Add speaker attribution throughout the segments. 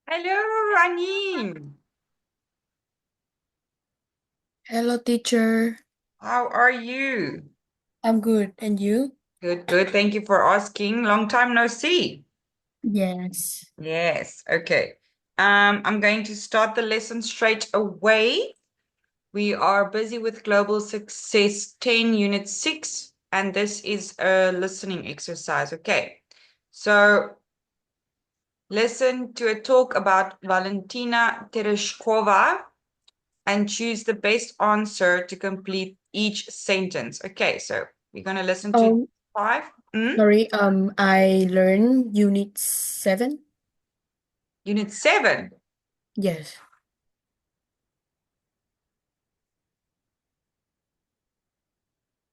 Speaker 1: Hello, Nhien.
Speaker 2: Hello, teacher.
Speaker 1: How are you?
Speaker 2: I'm good. And you?
Speaker 1: Good, good. Thank you for asking. Long time no see.
Speaker 2: Yes.
Speaker 1: Yes, okay. I'm going to start the lesson straight away. We are busy with Global Success 10, Unit 6, and this is a listening exercise. Okay, so listen to a talk about Valentina Tereshkova and choose the best answer to complete each sentence. Okay, so we're going to listen to
Speaker 2: Um,
Speaker 1: 5.
Speaker 2: sorry. I learned unit 7.
Speaker 1: Unit 7,
Speaker 2: Yes.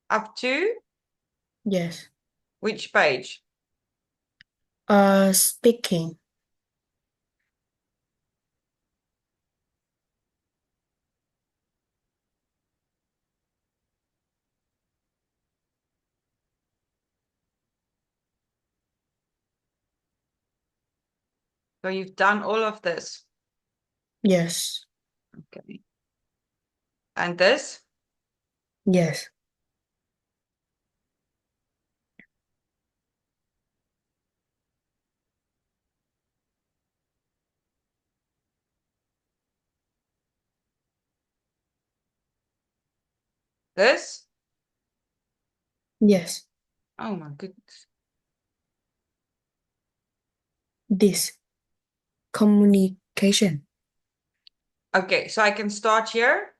Speaker 1: up to
Speaker 2: Yes.
Speaker 1: which page?
Speaker 2: Speaking.
Speaker 1: So you've done all of this.
Speaker 2: Yes.
Speaker 1: Okay. And this?
Speaker 2: Yes.
Speaker 1: This?
Speaker 2: Yes.
Speaker 1: Oh my goodness.
Speaker 2: This. Communication.
Speaker 1: Okay, so I can start here.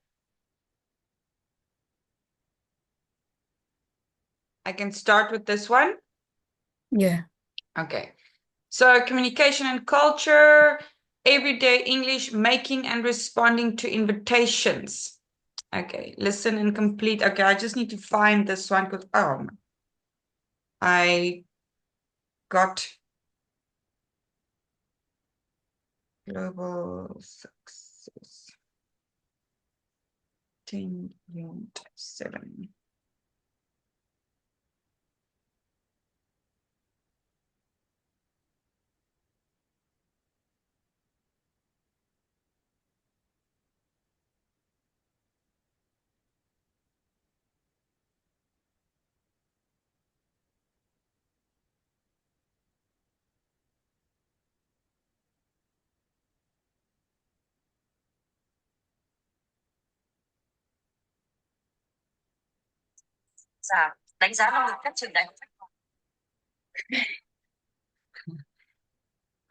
Speaker 1: I can start with this one.
Speaker 2: Yeah.
Speaker 1: Okay. So communication and culture, everyday English, making and responding to invitations. Okay, listen and complete. Okay, I just need to find this one because I got global success 10 unit 7.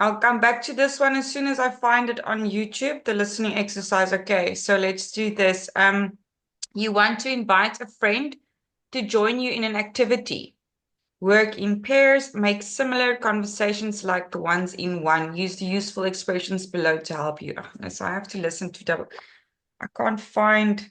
Speaker 1: I'll come back to this one as soon as I find it on YouTube, the listening exercise. Okay, so let's do this. You want to invite a friend to join you in an activity. Work in pairs, make similar conversations like the ones in one. Use the useful expressions below to help you. Oh, no, so I have to listen to double. I can't find.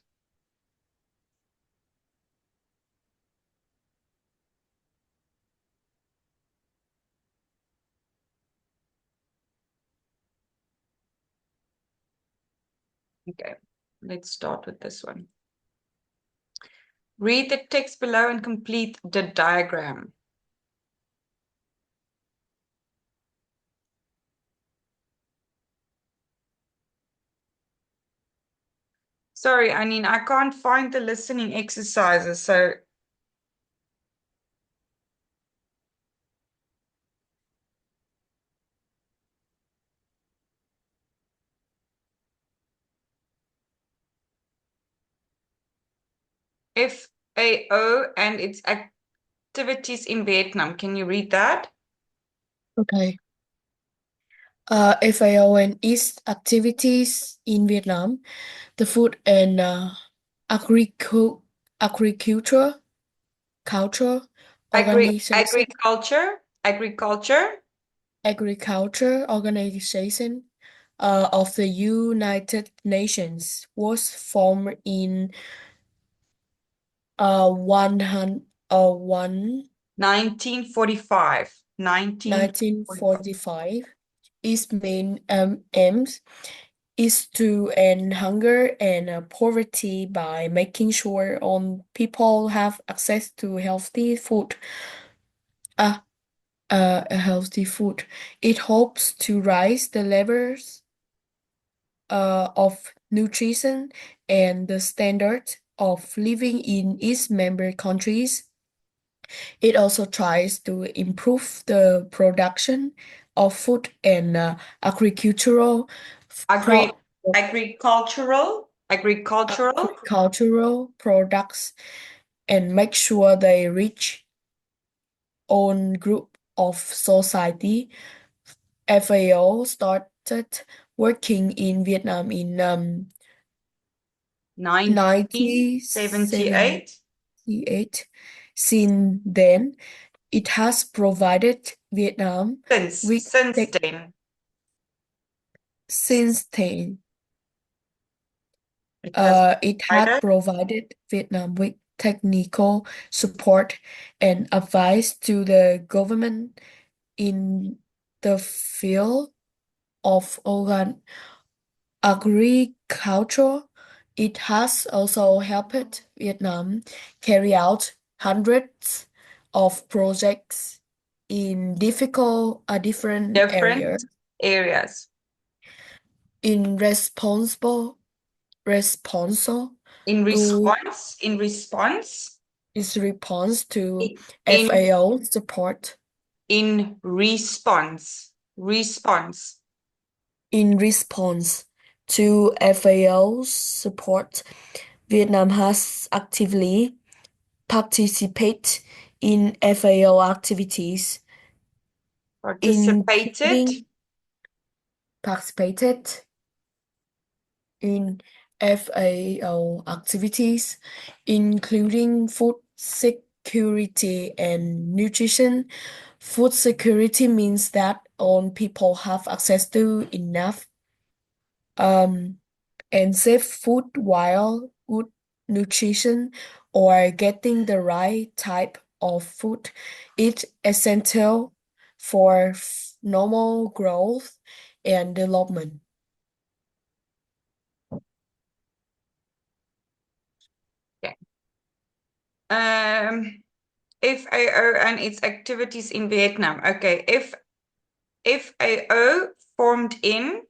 Speaker 1: Okay, let's start with this one. Read the text below and complete the diagram. Sorry, I mean, I can't find the listening exercises. So FAO and its activities in Vietnam. Can you read that?
Speaker 2: Okay. FAO and its activities in Vietnam, the food and agricul agriculture culture organization
Speaker 1: Agriculture.
Speaker 2: agriculture organization of the United Nations was formed in one hundred one
Speaker 1: 1945. 1945.
Speaker 2: 1945. Its main aims is to end hunger and poverty by making sure all people have access to healthy food. Ah, a healthy food. It helps to raise the levels of nutrition and the standard of living in its member countries. It also tries to improve the production of food and agricultural
Speaker 1: Agri
Speaker 2: pro
Speaker 1: agricultural
Speaker 2: agricultural products and make sure they reach own group of society. FAO started working in Vietnam in
Speaker 1: 1978.
Speaker 2: 1978. Since then, it has provided Vietnam with
Speaker 1: Since
Speaker 2: tech
Speaker 1: then,
Speaker 2: since then.
Speaker 1: it has
Speaker 2: It had
Speaker 1: provided
Speaker 2: provided Vietnam with technical support and advice to the government in the field of agriculture. It has also helped Vietnam carry out hundreds of projects in different areas
Speaker 1: different areas.
Speaker 2: in responsible
Speaker 1: In
Speaker 2: to
Speaker 1: response, in response,
Speaker 2: its response to
Speaker 1: in
Speaker 2: FAO support.
Speaker 1: in response, response.
Speaker 2: In response to FAO's support, Vietnam has actively participated in FAO activities,
Speaker 1: Participated,
Speaker 2: including participated in FAO activities, including food security and nutrition. Food security means that all people have access to enough um, and safe food while good nutrition or getting the right type of food is essential for normal growth and development.
Speaker 1: okay. FAO and its activities in Vietnam. Okay, if FAO formed in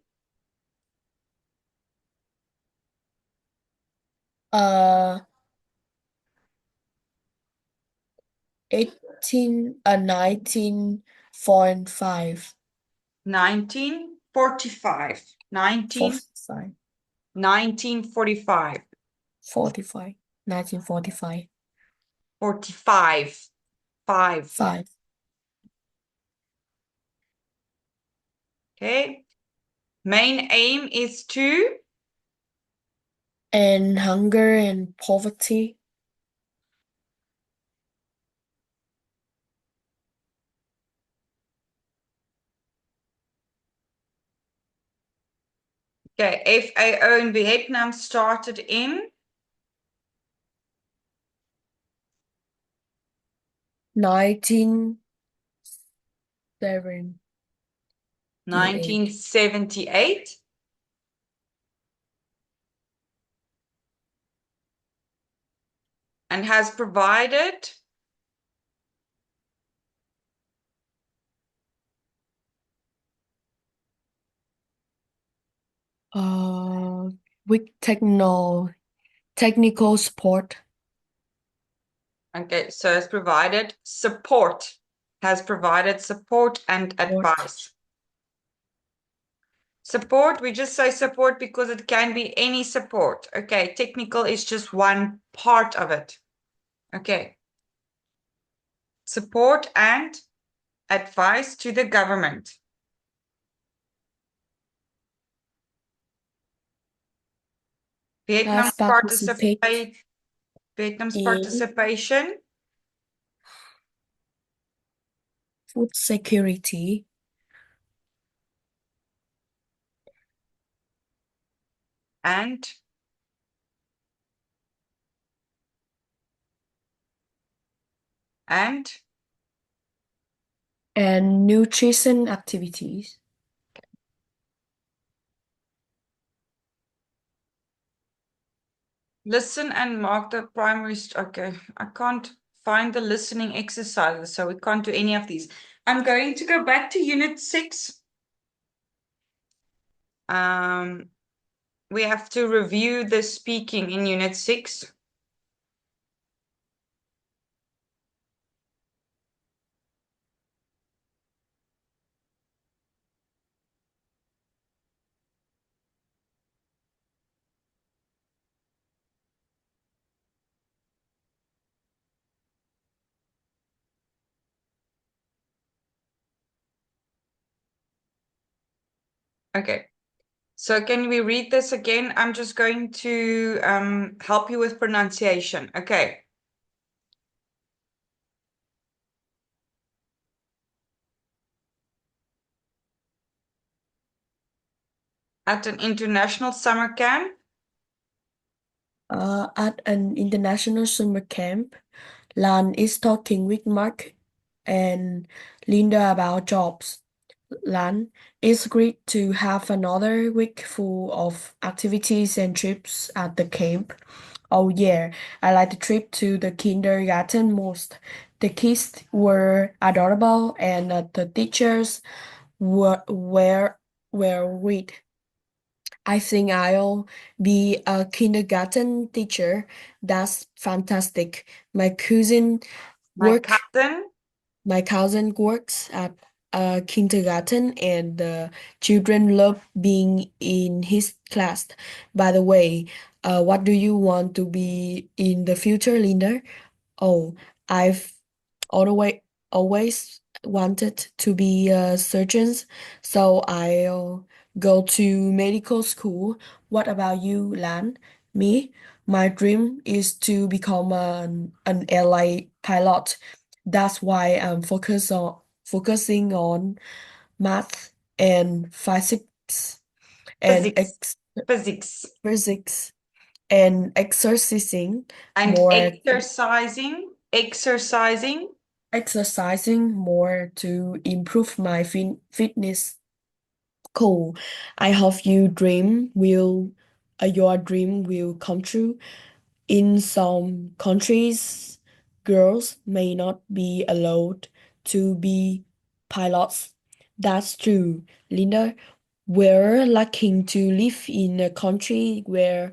Speaker 2: Uh, 1945,
Speaker 1: 1945,
Speaker 2: 45,
Speaker 1: 1945,
Speaker 2: 45, 1945,
Speaker 1: 45, 5.
Speaker 2: 5.
Speaker 1: Okay. Main aim is to,
Speaker 2: And hunger and poverty.
Speaker 1: okay, FAO in Vietnam started in
Speaker 2: 1978.
Speaker 1: 1978 and has provided
Speaker 2: Uh, with technical support.
Speaker 1: okay, so has provided support and
Speaker 2: Support.
Speaker 1: advice. Support, we just say support because it can be any support. Okay, technical is just one part of it. Okay. Support and advice to the government.
Speaker 2: Has
Speaker 1: Vietnam's
Speaker 2: participated
Speaker 1: Vietnam's
Speaker 2: in
Speaker 1: participation
Speaker 2: food security
Speaker 1: and and
Speaker 2: and nutrition activities.
Speaker 1: listen and mark the primary. Okay, I can't find the listening exercises, so we can't do any of these. I'm going to go back to Unit 6. Um, we have to review the speaking in Unit 6. Okay. So can we read this again? I'm just going to help you with pronunciation. Okay. At an international summer camp,
Speaker 2: At an international summer camp, Lan is talking with Mark and Linda about jobs. Lan, it's great to have another week full of activities and trips at the camp. Oh yeah, I like the trip to the kindergarten most. The kids were adorable and the teachers were great. I think I'll be a kindergarten teacher. That's fantastic.
Speaker 1: my
Speaker 2: Work
Speaker 1: cousin,
Speaker 2: my cousin works at a kindergarten and the children love being in his class. By the way, what do you want to be in the future, Linda? Oh, I've always wanted to be a surgeon, so I'll go to medical school. What about you, Lan? Me? My dream is to become an airline pilot. That's why I'm focusing on math and and
Speaker 1: physics, physics,
Speaker 2: physics and exercising
Speaker 1: and
Speaker 2: more
Speaker 1: exercising.
Speaker 2: exercising more to improve my fitness. Cool. I hope your dream will come true. In some countries, girls may not be allowed to be pilots. That's true, Linda. We're lucky to live in a country where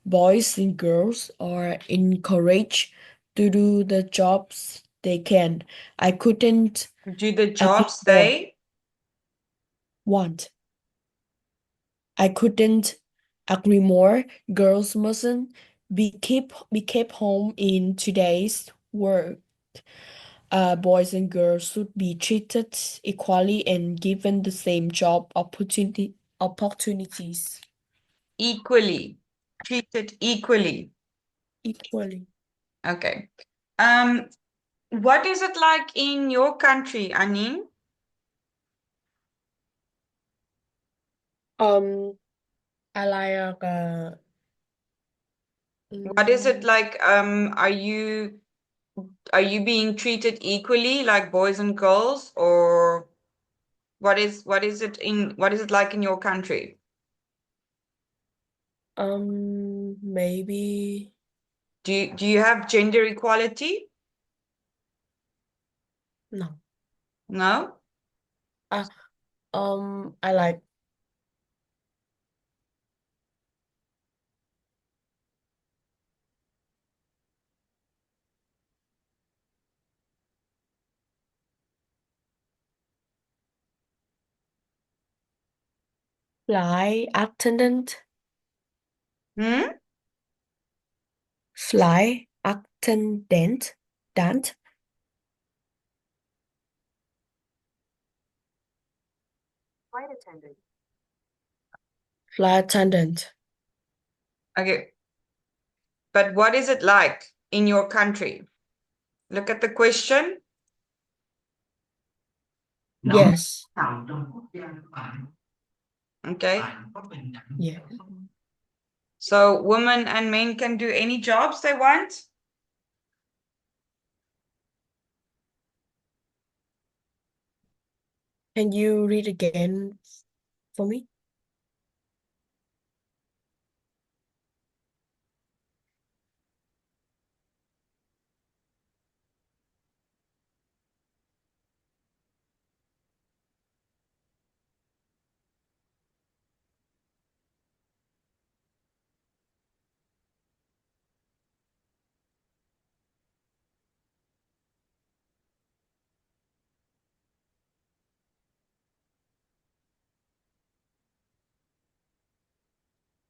Speaker 2: boys and girls are encouraged to do the jobs they can. I couldn't
Speaker 1: Do the
Speaker 2: agree
Speaker 1: jobs
Speaker 2: more.
Speaker 1: they
Speaker 2: Want. I couldn't agree more. Girls mustn't be kept home in today's world. Boys and girls should be treated equally and given the same job opportunities
Speaker 1: equally, treated equally.
Speaker 2: equally.
Speaker 1: Okay. What is it like in your country, Anin?
Speaker 2: Um, I like
Speaker 1: What is it
Speaker 2: mm,
Speaker 1: like? Are you being treated equally like boys and girls, or what is it like in your country?
Speaker 2: maybe
Speaker 1: Do you have gender equality?
Speaker 2: no.
Speaker 1: No?
Speaker 2: Uh, I like flight attendant,
Speaker 1: Hmm?
Speaker 2: flight attendant, dant, flight attendant.
Speaker 1: Okay. But what is it like in your country? Look at the question.
Speaker 2: Yes.
Speaker 1: Okay.
Speaker 2: Yeah.
Speaker 1: So women and men can do any jobs they want?
Speaker 2: Can you read again for me?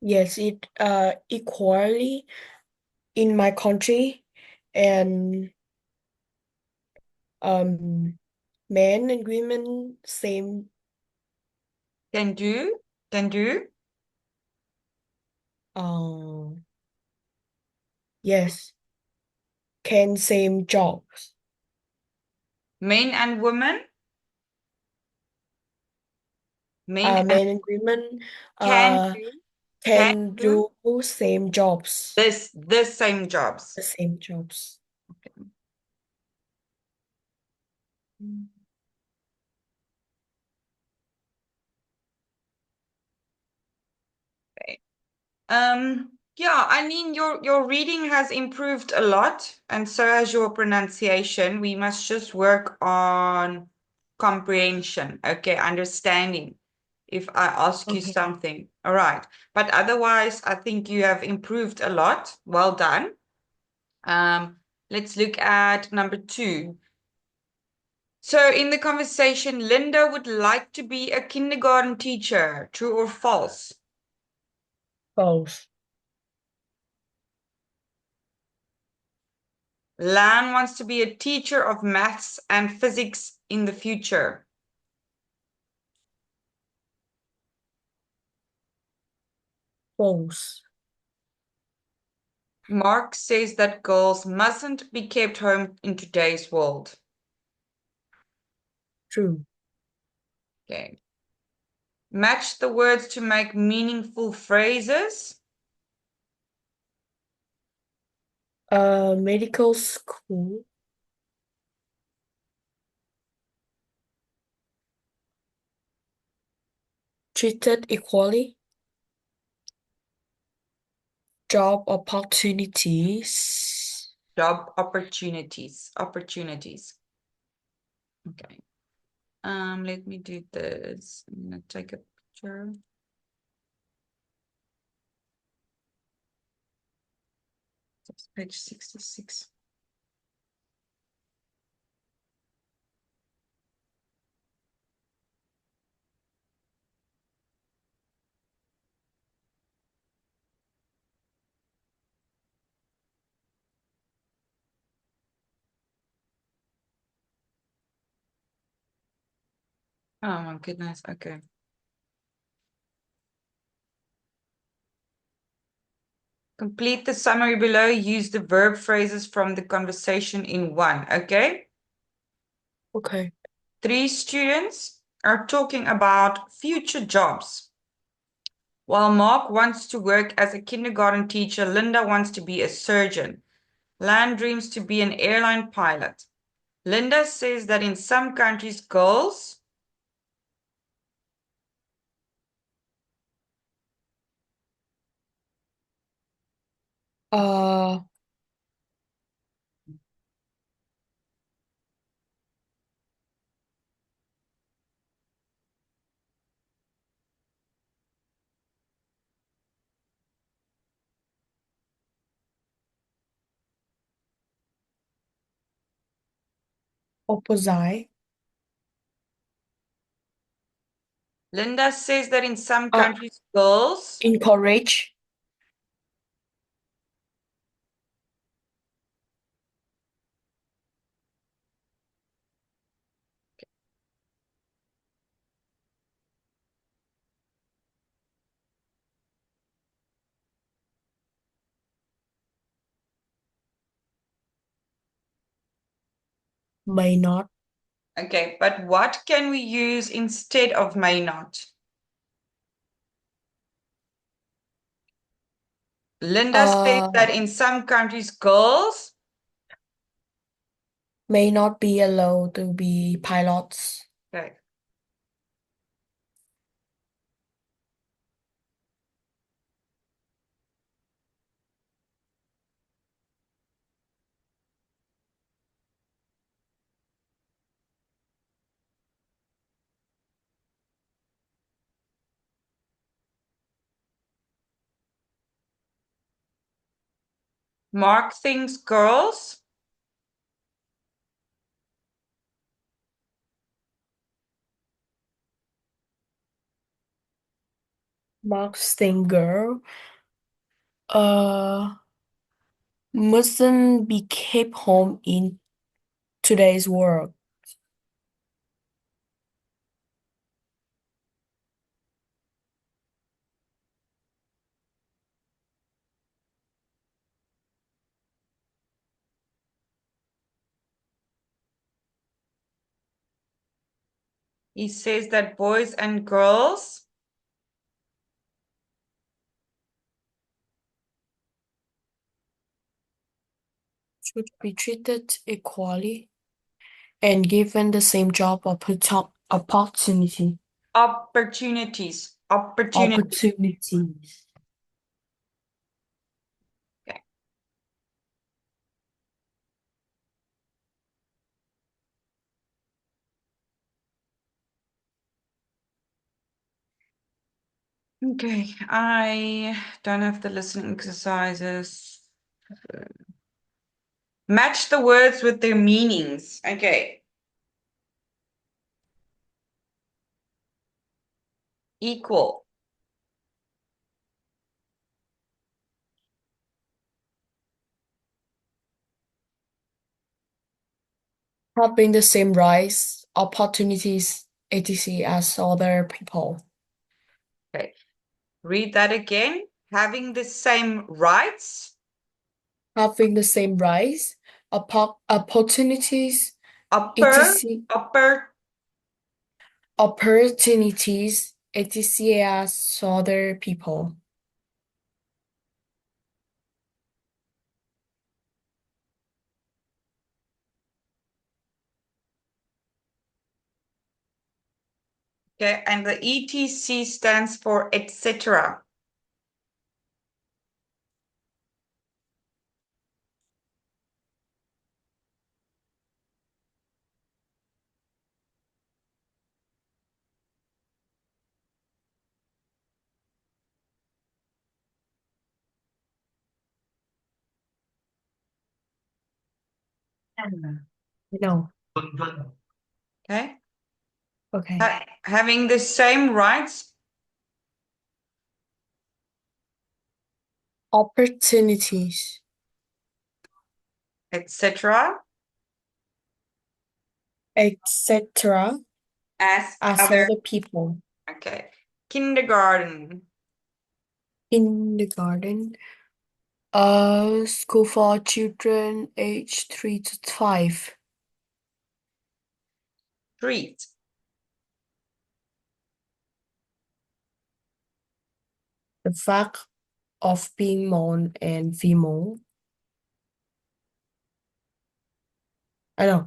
Speaker 2: Yes, it equally in my country, and um men and women same.
Speaker 1: Can do, can do.
Speaker 2: uh yes, can same jobs.
Speaker 1: Men and women, men and
Speaker 2: Men and women
Speaker 1: can
Speaker 2: uh
Speaker 1: do, can
Speaker 2: can
Speaker 1: do
Speaker 2: do same jobs.
Speaker 1: the same jobs.
Speaker 2: The same jobs.
Speaker 1: Okay. Yeah, I mean your reading has improved a lot, and so has your pronunciation. We must just work on comprehension, okay, understanding. If I ask you
Speaker 2: Okay.
Speaker 1: something, all right. But otherwise, I think you have improved a lot. Well done. Um, let's look at number 2. So in the conversation, Linda would like to be a kindergarten teacher. True or false?
Speaker 2: False.
Speaker 1: Lan wants to be a teacher of maths and physics in the future.
Speaker 2: False.
Speaker 1: Mark says that girls mustn't be kept home in today's world.
Speaker 2: True.
Speaker 1: Okay. Match the words to make meaningful phrases.
Speaker 2: Medical school. Treated equally. Job opportunities.
Speaker 1: Job opportunities. Opportunities. Okay. Let me do this. I'm gonna take a picture. That's page 66. Oh my goodness. Okay. Complete the summary below. Use the verb phrases from the conversation in one. Okay.
Speaker 2: Okay.
Speaker 1: 3 students are talking about future jobs. While Mark wants to work as a kindergarten teacher, Linda wants to be a surgeon. Lan dreams to be an airline pilot. Linda says that in some countries, girls
Speaker 2: Uh, opposite.
Speaker 1: Linda says that in some
Speaker 2: Uh,
Speaker 1: countries, girls.
Speaker 2: encourage. May not.
Speaker 1: Okay, but what can we use instead of may not? Linda says that
Speaker 2: Uh,
Speaker 1: in some countries, girls.
Speaker 2: may not be allowed to be pilots.
Speaker 1: Okay. Mark thinks girls.
Speaker 2: Marx girl uh mustn't be kept home in today's world.
Speaker 1: He says that boys and girls
Speaker 2: Should be treated equally and given the same job opportunity.
Speaker 1: opportunities.
Speaker 2: Opportunities.
Speaker 1: Okay. Okay, I don't have the listening exercises. Match the words with their meanings. Okay. Equal.
Speaker 2: Having the same rights, opportunities, etc. as other people.
Speaker 1: Okay. Read that again. Having the same rights,
Speaker 2: Having the same rights, opportunities,
Speaker 1: upper,
Speaker 2: etc.
Speaker 1: upper.
Speaker 2: Opportunities, etc. as other people.
Speaker 1: Okay, and the ETC stands for etc.
Speaker 2: No.
Speaker 1: Okay.
Speaker 2: Okay.
Speaker 1: Having the same rights,
Speaker 2: Opportunities,
Speaker 1: etc.
Speaker 2: etc.
Speaker 1: as
Speaker 2: as
Speaker 1: other.
Speaker 2: other people.
Speaker 1: Okay. Kindergarten.
Speaker 2: Kindergarten. School for children aged 3 to 5.
Speaker 1: Street.
Speaker 2: The fact of being male and female. I know.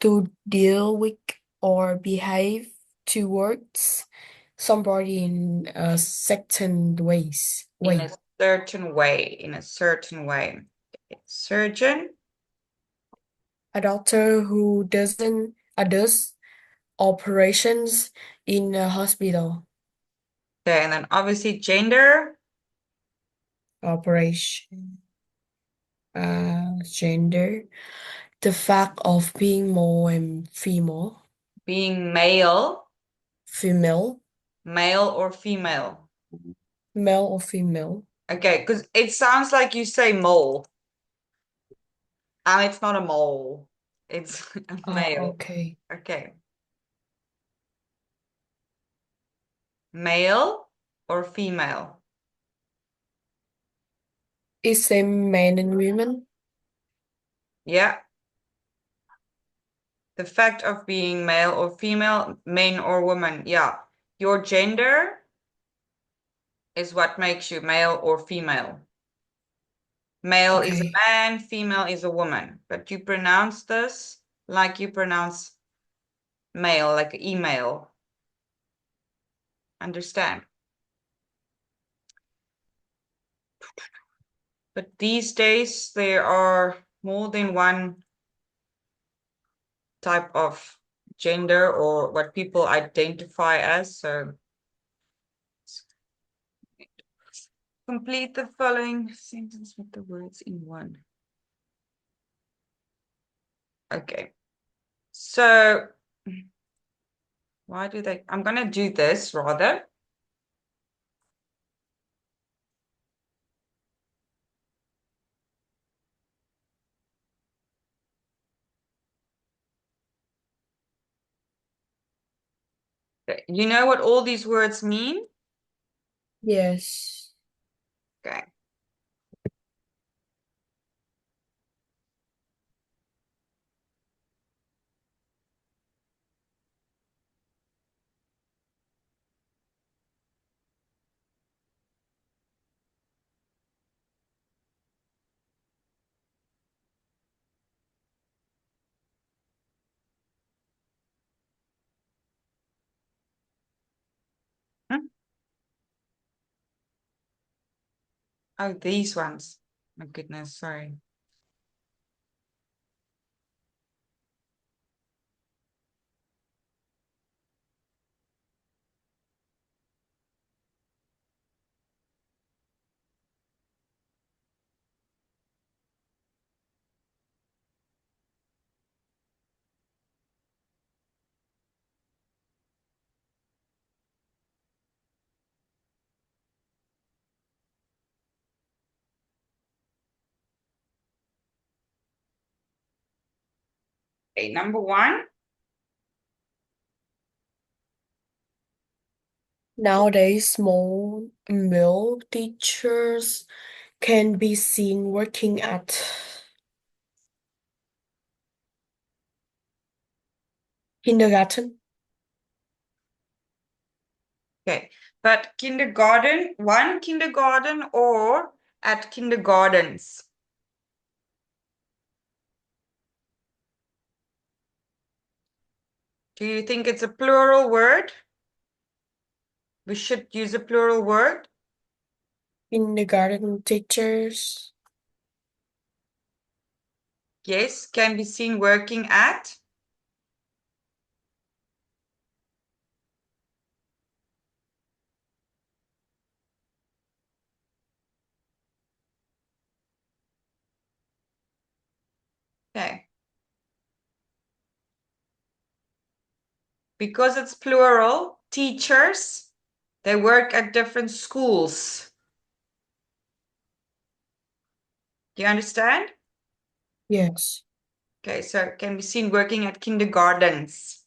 Speaker 2: To deal with or behave towards somebody in a certain
Speaker 1: In a
Speaker 2: way.
Speaker 1: certain way. In a certain way. Okay. Surgeon.
Speaker 2: A doctor who does operations in a hospital.
Speaker 1: Okay, and then obviously gender.
Speaker 2: Operation. Gender. The fact of being male and female.
Speaker 1: Being male.
Speaker 2: Female.
Speaker 1: Male or female.
Speaker 2: Male or female.
Speaker 1: Okay, because it sounds like you say mole. And it's not a mole. It's a male.
Speaker 2: Okay.
Speaker 1: Okay. Male or female?
Speaker 2: Is same men and women?
Speaker 1: Yeah. The fact of being male or female, men or woman. Yeah. Your gender is what makes you male or female. Male is a
Speaker 2: Okay.
Speaker 1: man, female is a woman. But you pronounce this like you pronounce male, like email. Understand? But these days there are more than one type of gender or what people identify as. So complete the following sentence with the words in one. Okay. So why do they? I'm going to do this rather. Okay. You know what all these words mean?
Speaker 2: Yes.
Speaker 1: Okay. Hmm? Oh, these ones. My goodness, sorry. Okay, number one.
Speaker 2: Nowadays, small male teachers can be seen working at kindergarten,
Speaker 1: Okay, but kindergarten or at kindergartens. Do you think it's a plural word? We should use a plural word.
Speaker 2: kindergarten teachers,
Speaker 1: Yes, can be seen working at. Okay. Because it's plural, teachers, they work at different schools. Do you understand?
Speaker 2: yes.
Speaker 1: Okay, so it can be seen working at kindergartens.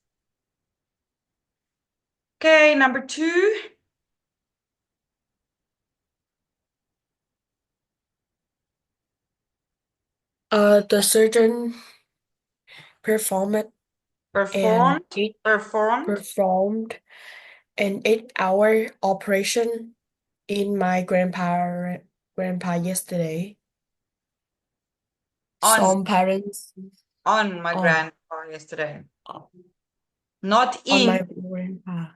Speaker 1: Okay, number two.
Speaker 2: The surgeon performed an
Speaker 1: Performed,
Speaker 2: eight
Speaker 1: performed
Speaker 2: performed an 8-hour operation in my grandpa yesterday.
Speaker 1: on
Speaker 2: Some parents
Speaker 1: on my
Speaker 2: on
Speaker 1: grandpa yesterday. Not
Speaker 2: on
Speaker 1: in.
Speaker 2: my grandpa.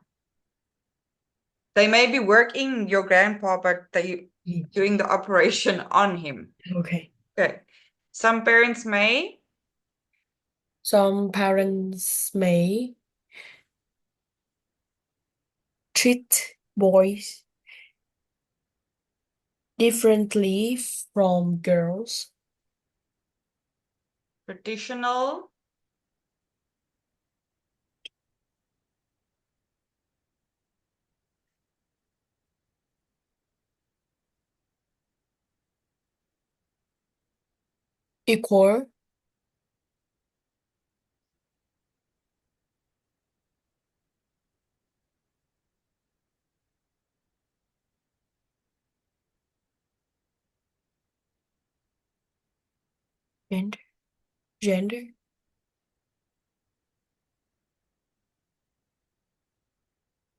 Speaker 1: They may be working your grandpa, but they
Speaker 2: Mm.
Speaker 1: doing the operation on him.
Speaker 2: Okay.
Speaker 1: Okay. Some parents may
Speaker 2: Some parents may treat boys differently from girls.
Speaker 1: traditional
Speaker 2: Equal gender. Gender.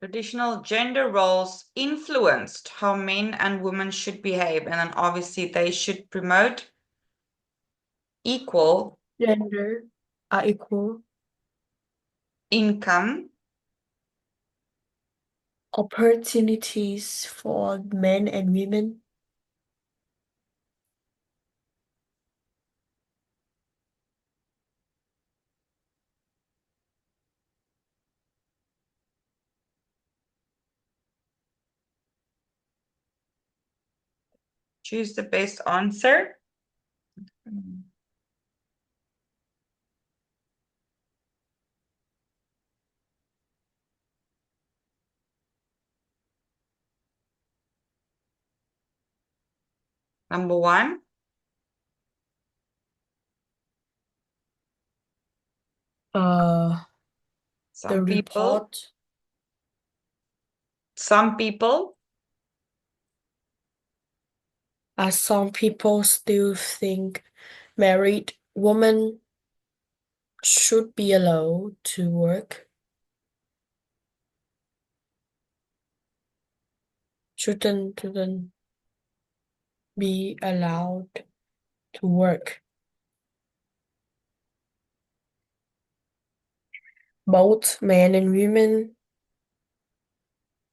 Speaker 1: traditional gender roles influenced how men and women should behave, and then obviously they should promote equal
Speaker 2: Gender are equal.
Speaker 1: income,
Speaker 2: Opportunities for men and women.
Speaker 1: choose the best answer. Number one,
Speaker 2: Uh, the
Speaker 1: some people
Speaker 2: report
Speaker 1: Some people.
Speaker 2: Some people still think married women should be allowed to work. Shouldn't be allowed to work. Both men and women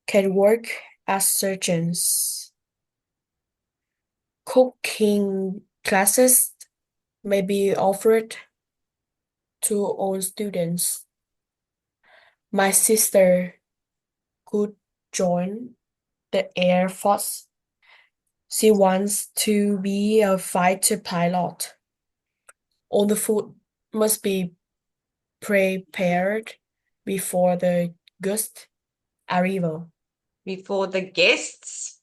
Speaker 2: can work as surgeons. Cooking classes may be offered to all students. My sister could join the Air Force. She wants to be a fighter pilot. All the food must be prepared before the guest arrival.
Speaker 1: Before the guests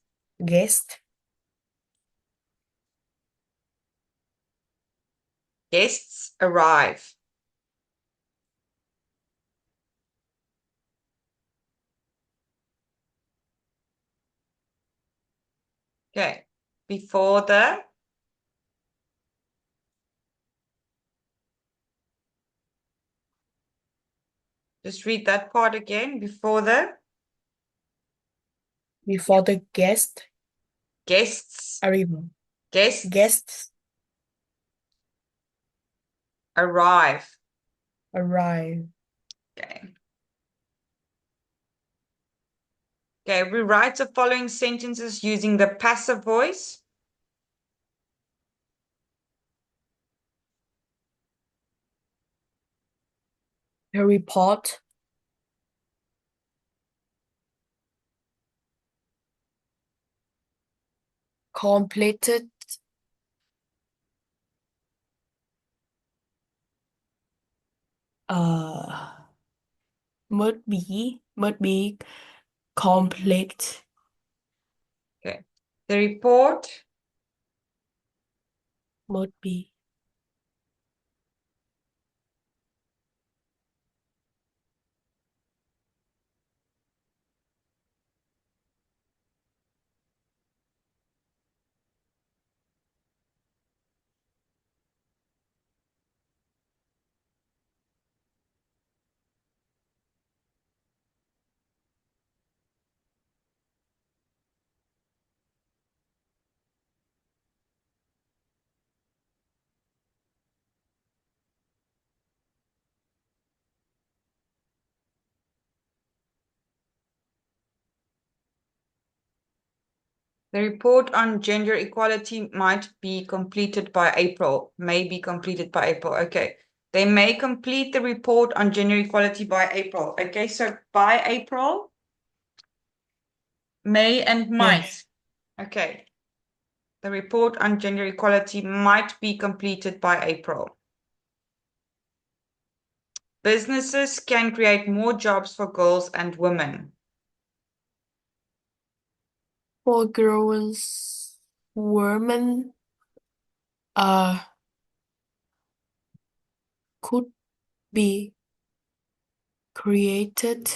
Speaker 2: Guest
Speaker 1: arrive. Okay. Before the just read that part again. Before the
Speaker 2: guest
Speaker 1: guests
Speaker 2: arrival.
Speaker 1: guests
Speaker 2: Guests
Speaker 1: arrive.
Speaker 2: arrive.
Speaker 1: Okay. Okay, rewrite the following sentences using the passive voice.
Speaker 2: The report completed uh must be complete.
Speaker 1: Okay. The report
Speaker 2: Must be
Speaker 1: The report on gender equality might be completed by April. May be completed by April. Okay. They may complete the report on gender equality by April. Okay, so by April, may and might.
Speaker 2: yes.
Speaker 1: Okay. The report on gender equality might be completed by April. Businesses can create more jobs for girls and women.
Speaker 2: For girls, women uh could be created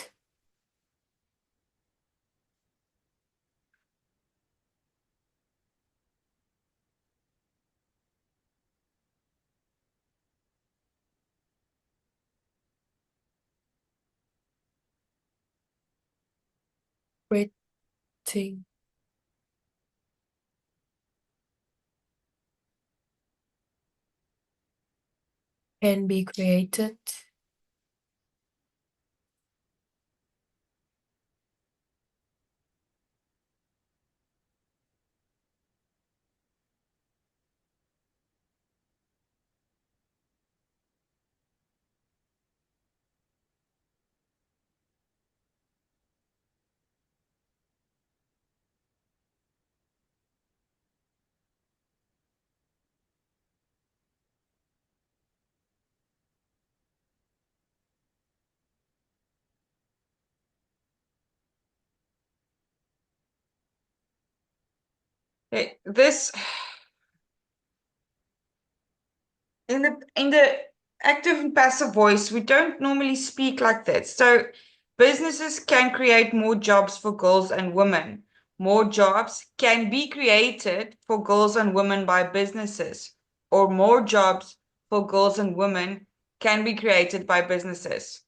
Speaker 2: creating can be created
Speaker 1: Okay, this in the active and passive voice, we don't normally speak like that. So Businesses can create more jobs for girls and women. More jobs can be created for girls and women by businesses, or more jobs for girls and women can be created by businesses.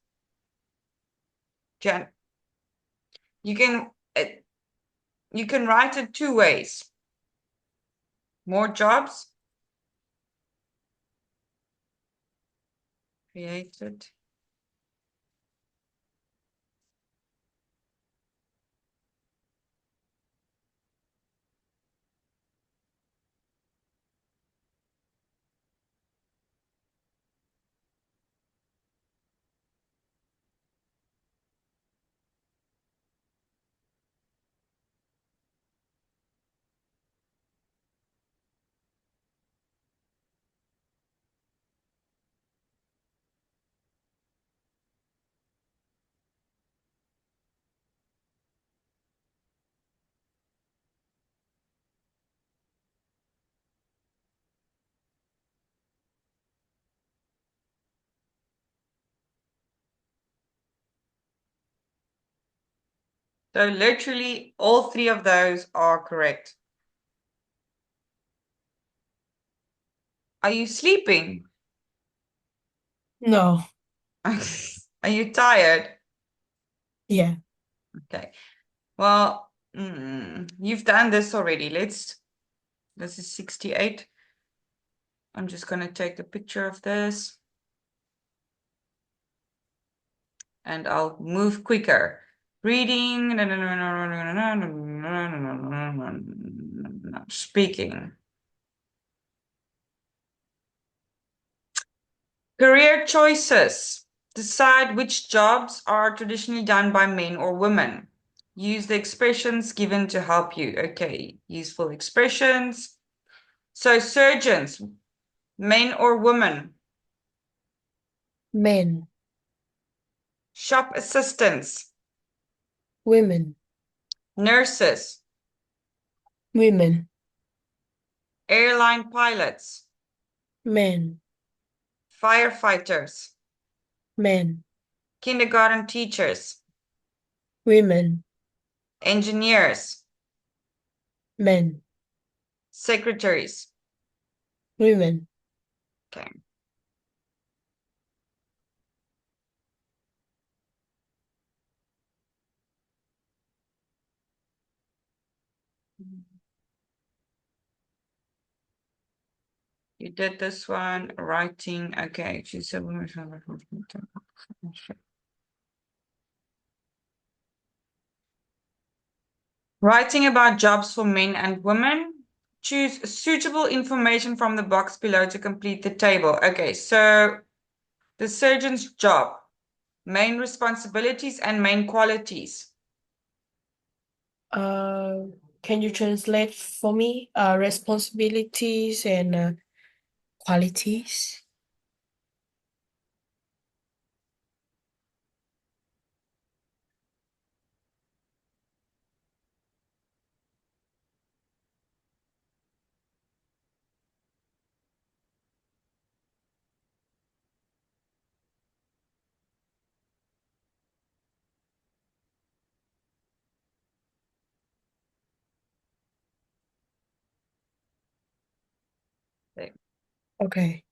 Speaker 1: Jan, you can uh, you can write it two ways. More jobs created. So literally all three of those are correct. Are you sleeping?
Speaker 2: No.
Speaker 1: Are you tired?
Speaker 2: Yeah.
Speaker 1: Okay. Well, you've done this already. This is 68. I'm just going to take a picture of this and I'll move quicker. Reading, speaking. Career choices. Decide which jobs are traditionally done by men or women. Use the expressions given to help you. Okay, useful expressions. So surgeons, men or women.
Speaker 2: Men.
Speaker 1: Shop assistants,
Speaker 2: Women.
Speaker 1: nurses,
Speaker 2: Women.
Speaker 1: airline pilots,
Speaker 2: Men.
Speaker 1: firefighters,
Speaker 2: Men.
Speaker 1: kindergarten teachers,
Speaker 2: Women.
Speaker 1: engineers,
Speaker 2: Men.
Speaker 1: secretaries.
Speaker 2: Women.
Speaker 1: Okay. You did this one, writing. Okay, she said women. Writing about jobs for men and women. Choose suitable information from the box below to complete the table. Okay, so the surgeon's job, main responsibilities and main qualities.
Speaker 2: Uh, can you translate for me? Responsibilities and qualities.
Speaker 1: Okay.
Speaker 2: Okay.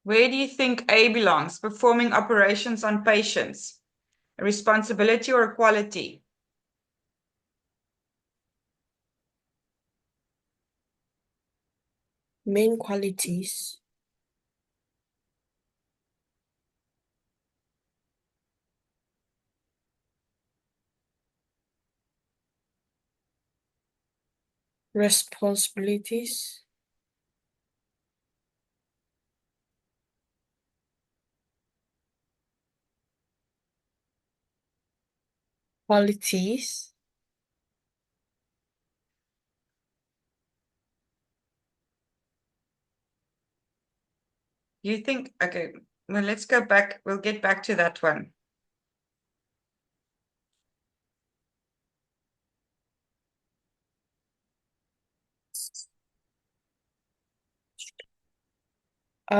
Speaker 1: Where do you think A belongs? Performing operations on patients. A responsibility or a quality?
Speaker 2: Main qualities. Responsibilities. Qualities.
Speaker 1: You think, okay, well, let's go back. We'll get back to that one.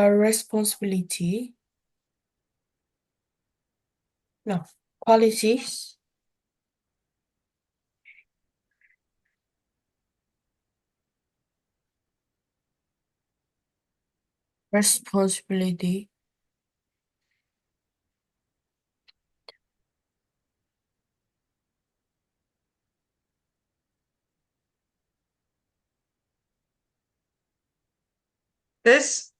Speaker 2: Responsibility. No. Qualities. Responsibility.
Speaker 1: This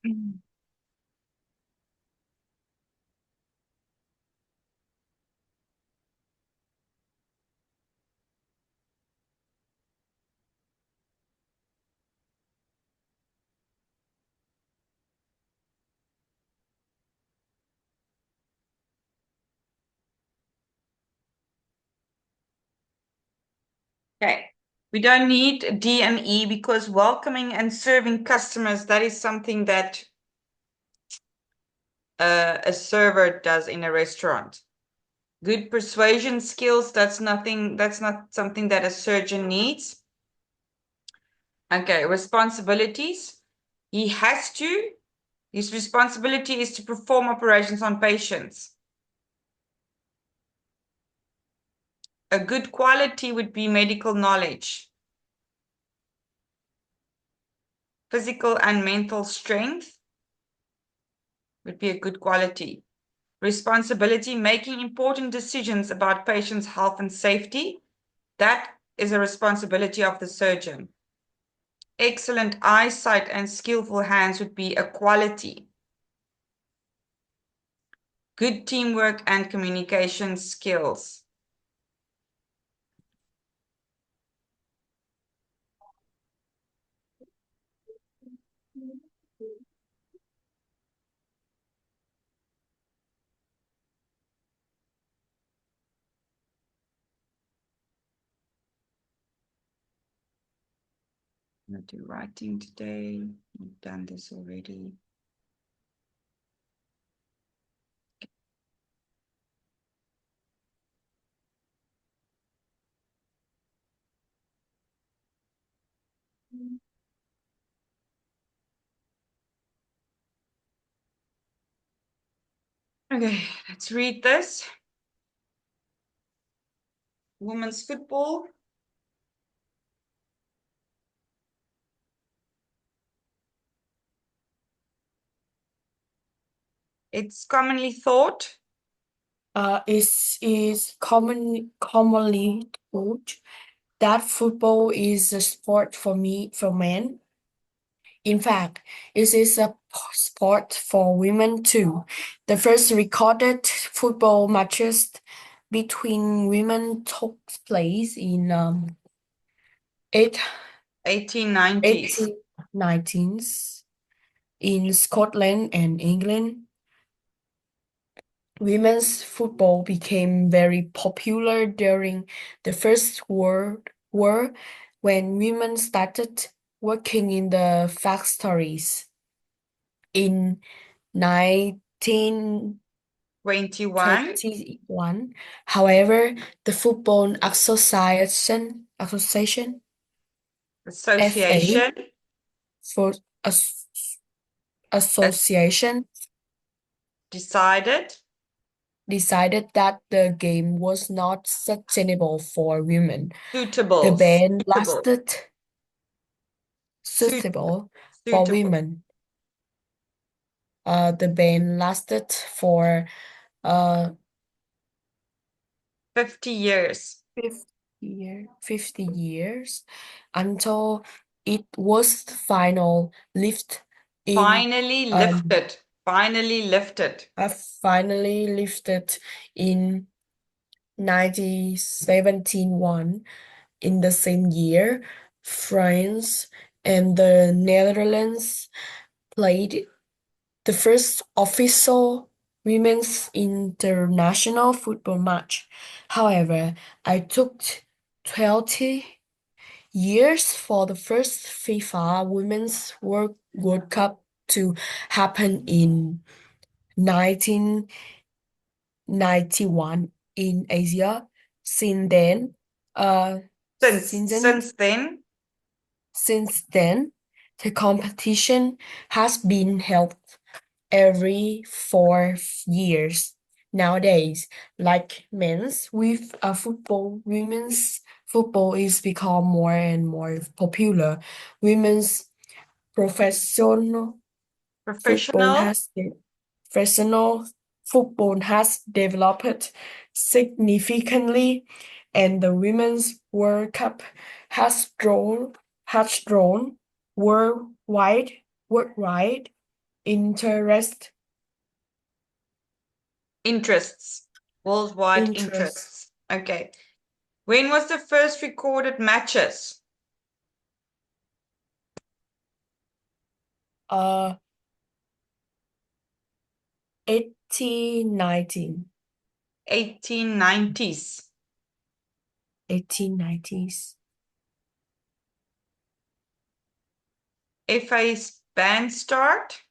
Speaker 1: Okay. We don't need DME because welcoming and serving customers, that is something that a server does in a restaurant. Good persuasion skills, that's not something that a surgeon needs. Okay, responsibilities. He has to, his responsibility is to perform operations on patients. A good quality would be medical knowledge. Physical and mental strength would be a good quality. Responsibility, making important decisions about patients' health and safety. That is a responsibility of the surgeon. Excellent eyesight and skillful hands would be a quality. Good teamwork and communication skills. I'm going to do writing today. I've done this already. Okay, let's read this. Women's football. It's commonly thought
Speaker 2: Is commonly thought that football is a sport for men. In fact, it is a sport for women too. The first recorded football matches between women took place in eight,
Speaker 1: 1890s.
Speaker 2: 1890s in Scotland and England. Women's football became very popular during the First World War when women started working in the factories. In 1921,
Speaker 1: 21.
Speaker 2: however, the Football Association FA
Speaker 1: Association.
Speaker 2: for As- Association
Speaker 1: Decided.
Speaker 2: decided that the game was not sustainable for women. The
Speaker 1: Suitable.
Speaker 2: ban
Speaker 1: Suitable.
Speaker 2: lasted
Speaker 1: Suit,
Speaker 2: suitable for
Speaker 1: suitable.
Speaker 2: women. The ban lasted for uh
Speaker 1: 50 years.
Speaker 2: 50 years until it was lifted in
Speaker 1: Finally
Speaker 2: um
Speaker 1: lifted. Finally lifted.
Speaker 2: finally lifted in 1971. In the same year, France and the Netherlands played the first official women's international football match. However, it took 20 years for the first FIFA Women's World Cup to happen in 1991 in Asia. Since then, uh,
Speaker 1: Since
Speaker 2: since then,
Speaker 1: since then,
Speaker 2: since then, the competition has been held every 4 years. Nowadays, like men's with football, women's football is become more and more popular. Women's professional football
Speaker 1: Professional
Speaker 2: has professional football has developed significantly, and the Women's World Cup has drawn worldwide interest
Speaker 1: interests. Worldwide
Speaker 2: interest.
Speaker 1: interests. Okay. When was the first recorded matches?
Speaker 2: Uh, 1819,
Speaker 1: 1890s.
Speaker 2: 1890s.
Speaker 1: FA's band start?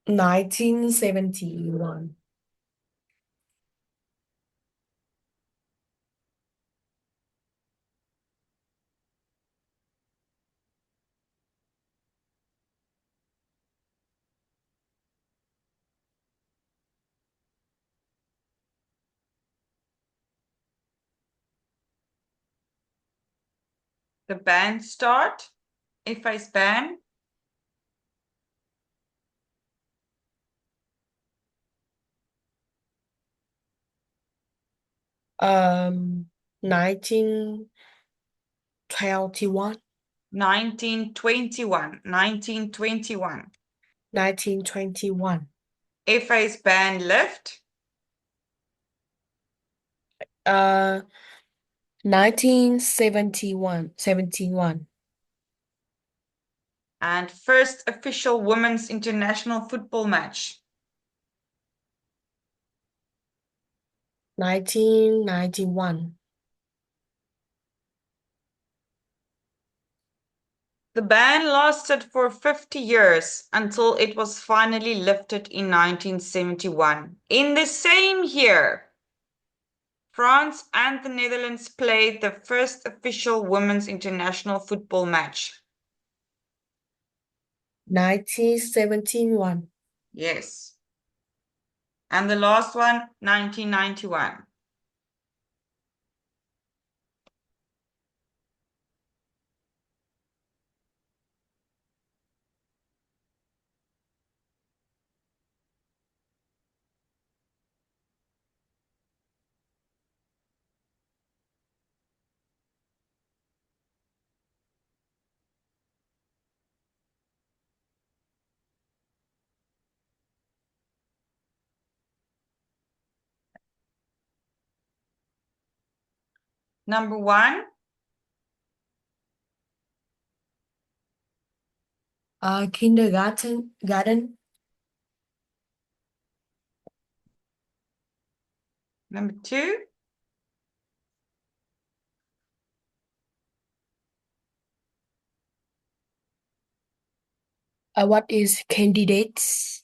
Speaker 2: 1971.
Speaker 1: The band start? FA's band?
Speaker 2: 1921.
Speaker 1: 1921. 1921.
Speaker 2: 1921.
Speaker 1: FA's band left?
Speaker 2: Uh, 1971.
Speaker 1: And first official women's international football match?
Speaker 2: 1991.
Speaker 1: The ban lasted for 50 years until it was finally lifted in 1971. In the same year, France and the Netherlands played the first official women's international football match.
Speaker 2: 1971.
Speaker 1: Yes. And the last one, 1991. Number one,
Speaker 2: Garden.
Speaker 1: number two,
Speaker 2: What is candidates?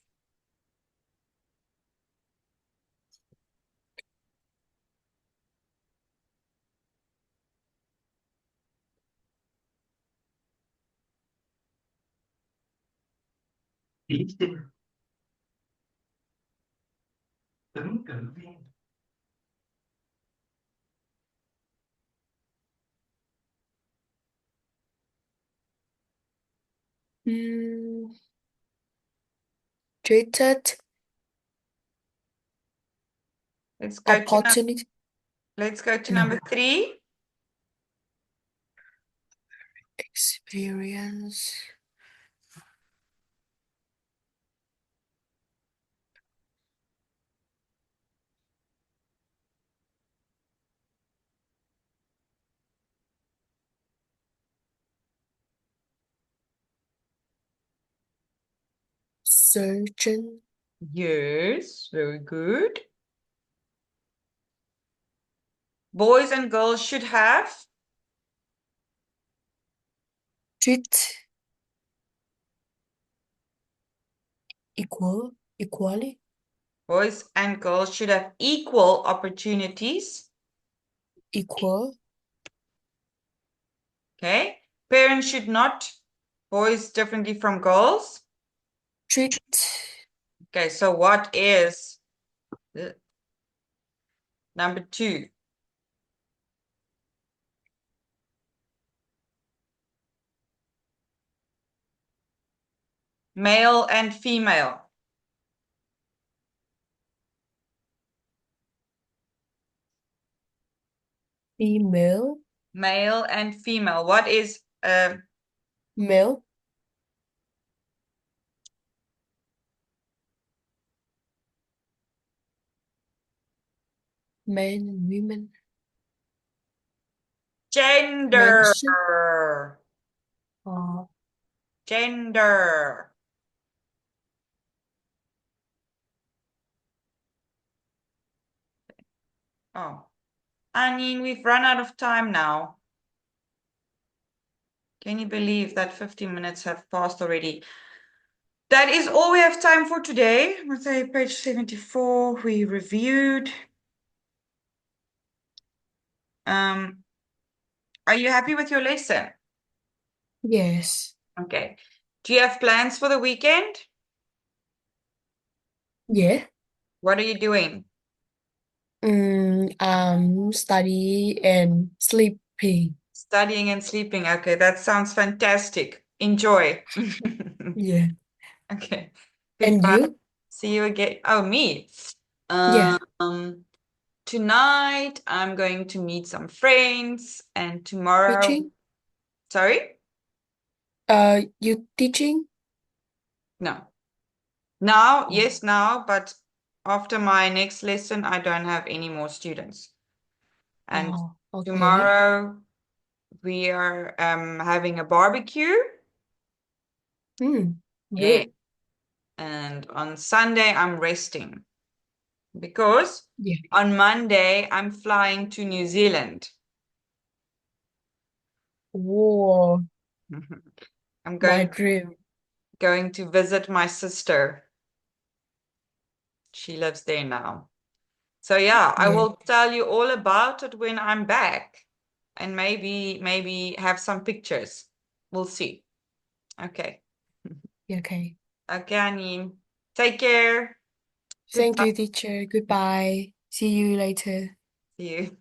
Speaker 3: Ứng cử viên.
Speaker 2: Treated
Speaker 1: let's go to
Speaker 2: opportunity.
Speaker 1: number
Speaker 2: No.
Speaker 1: three.
Speaker 2: Experience. Surgeon.
Speaker 1: Yes, very good. Boys and girls should have.
Speaker 2: Treat equally.
Speaker 1: Boys and girls should have equal opportunities.
Speaker 2: Equal.
Speaker 1: Okay. Parents should not boys differently from girls.
Speaker 2: Treat
Speaker 1: Okay, so what is number 2? Male and female.
Speaker 2: female,
Speaker 1: Male and female. What is
Speaker 2: male, men and women,
Speaker 1: gender?
Speaker 2: mention, uh,
Speaker 1: Gender. Oh, I mean, we've run out of time now. Can you believe that 15 minutes have passed already? That is all we have time for today. Let's say page 74, we reviewed. Are you happy with your lesson?
Speaker 2: yes,
Speaker 1: Okay. Do you have plans for the weekend?
Speaker 2: yeah,
Speaker 1: What are you doing?
Speaker 2: study and sleeping,
Speaker 1: Studying and sleeping. Okay, that sounds fantastic. Enjoy.
Speaker 2: yeah,
Speaker 1: Okay.
Speaker 2: and
Speaker 1: Goodbye.
Speaker 2: you,
Speaker 1: See you again. Oh, me.
Speaker 2: yeah,
Speaker 1: Tonight I'm going to meet some friends, and tomorrow,
Speaker 2: teaching,
Speaker 1: sorry?
Speaker 2: you teaching,
Speaker 1: No. Now,
Speaker 2: oh,
Speaker 1: yes, now, but after my next lesson, I don't have any more students. And
Speaker 2: oh, okay,
Speaker 1: tomorrow we are having a barbecue. Yeah.
Speaker 2: good,
Speaker 1: And on Sunday I'm resting because
Speaker 2: yeah,
Speaker 1: on Monday I'm flying to New Zealand.
Speaker 2: whoa,
Speaker 1: I'm
Speaker 2: my
Speaker 1: going
Speaker 2: dream,
Speaker 1: going to visit my sister. She lives there now. So yeah, I
Speaker 2: yeah,
Speaker 1: will tell you all about it when I'm back, and maybe have some pictures. We'll see. Okay.
Speaker 2: okay.
Speaker 1: Okay, Annie. Take care.
Speaker 2: Thank
Speaker 1: Goodbye.
Speaker 2: you, teacher. Goodbye. See you later.
Speaker 1: See you.